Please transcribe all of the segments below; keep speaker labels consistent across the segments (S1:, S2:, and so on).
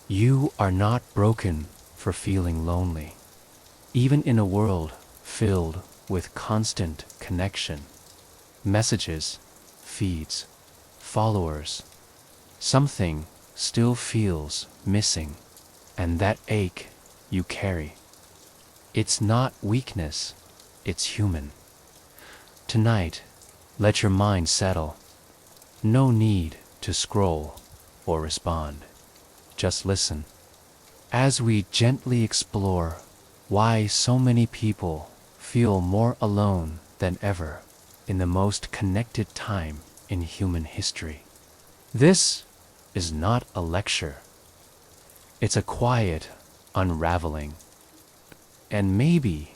S1: You are not broken for feeling lonely. Even in a world filled with constant connection, messages, feeds, followers, something still feels missing, and that ache you carry. It's not weakness, it's human. Tonight, let your mind settle. No need to scroll or respond. Just listen as we gently explore why so many people feel more alone than ever in the most connected time in human history. This is not a lecture. It's a quiet unraveling. And maybe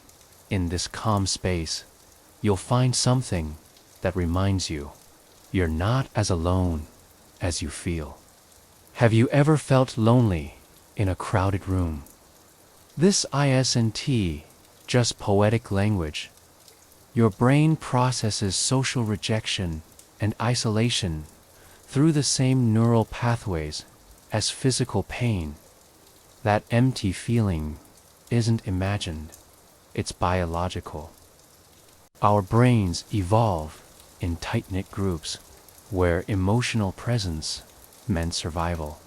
S1: in this calm space, you'll find something that reminds you you're not as alone as you feel. Have you ever felt lonely in a crowded room? This isn't just poetic language. Your brain processes social rejection and isolation through the same neural pathways as physical pain. That empty feeling isn't imagined, it's biological. Our brains evolve in tight-knit groups where emotional presence meant survival.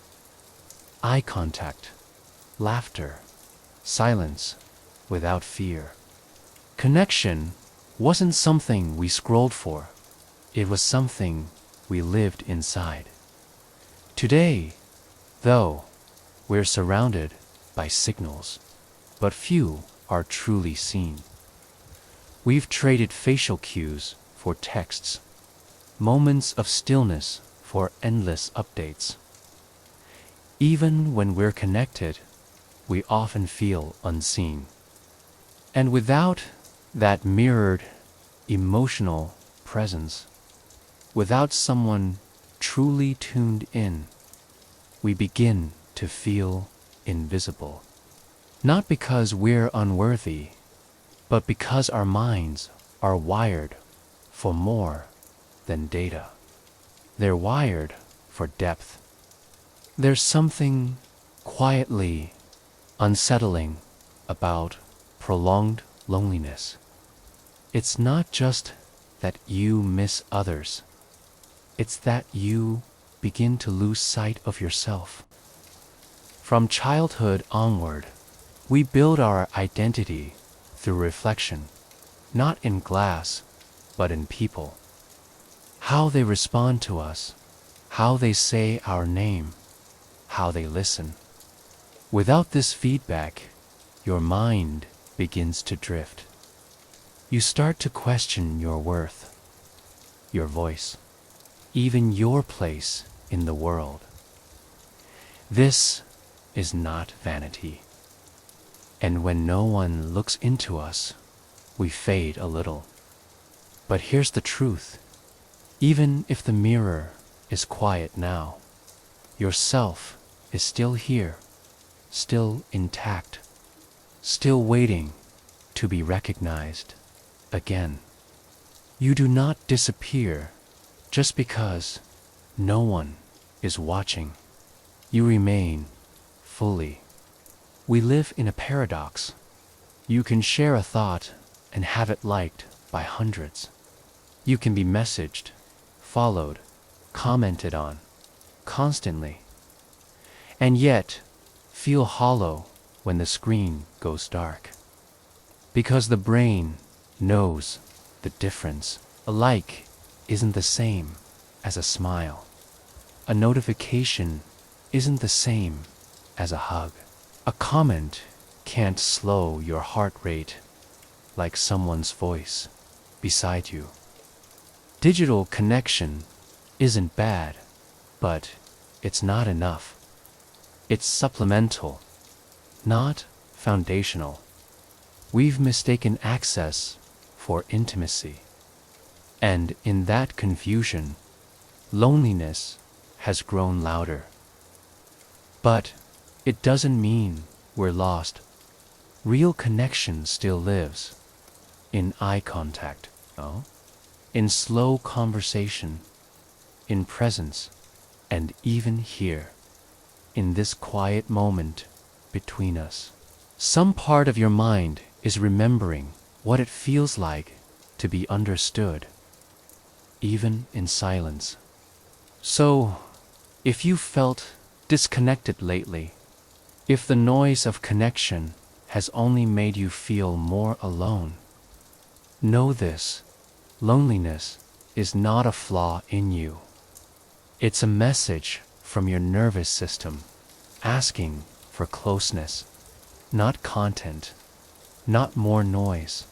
S1: Eye contact, laughter, silence without fear. Connection wasn't something we scrolled for, it was something we lived inside. Today, though, we're surrounded by signals, but few are truly seen. We've traded facial cues for texts, moments of stillness for endless updates. Even when we're connected, we often feel unseen. And without that mirrored emotional presence, without someone truly tuned in, we begin to feel invisible. Not because we're unworthy, but because our minds are wired for more than data. They're wired for depth. There's something quietly unsettling about prolonged loneliness. It's not just that you miss others, it's that you begin to lose sight of yourself. From childhood onward, we build our identity through reflection, not in glass, but in people. How they respond to us, how they say our name, how they listen. Without this feedback, your mind begins to drift. You start to question your worth, your voice, even your place in the world. This is not vanity. And when no one looks into us, we fade a little. But here's the truth. Even if the mirror is quiet now, yourself is still here, still intact, still waiting to be recognized again. You do not disappear just because no one is watching. You remain fully. We live in a paradox. You can share a thought and have it liked by hundreds. You can be messaged, followed, commented on, constantly, and yet feel hollow when the screen goes dark. Because the brain knows the difference. A like isn't the same as a smile. A notification isn't the same as a hug. A comment can't slow your heart rate like someone's voice beside you. Digital connection isn't bad, but it's not enough. It's supplemental, not foundational. We've mistaken access for intimacy. And in that confusion, loneliness has grown louder. But it doesn't mean we're lost. Real connection still lives in eye contact, in slow conversation, in presence, and even here, in this quiet moment between us. Some part of your mind is remembering what it feels like to be understood, even in silence. So, if you felt disconnected lately, if the noise of connection has only made you feel more alone, know this: loneliness is not a flaw in you. It's a message from your nervous system asking for closeness, not content, not more noise,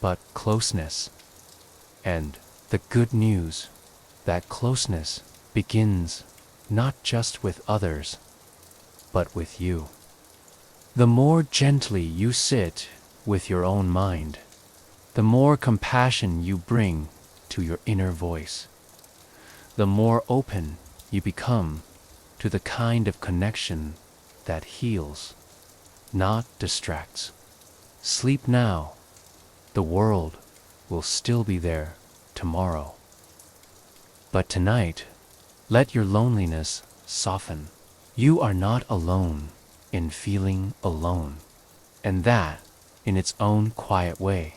S1: but closeness. And the good news, that closeness begins not just with others, but with you. The more gently you sit with your own mind, the more compassion you bring to your inner voice, the more open you become to the kind of connection that heals, not distracts. Sleep now. The world will still be there tomorrow. But tonight, let your loneliness soften. You are not alone in feeling alone. And that, in its own quiet way,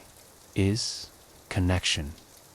S1: is connection.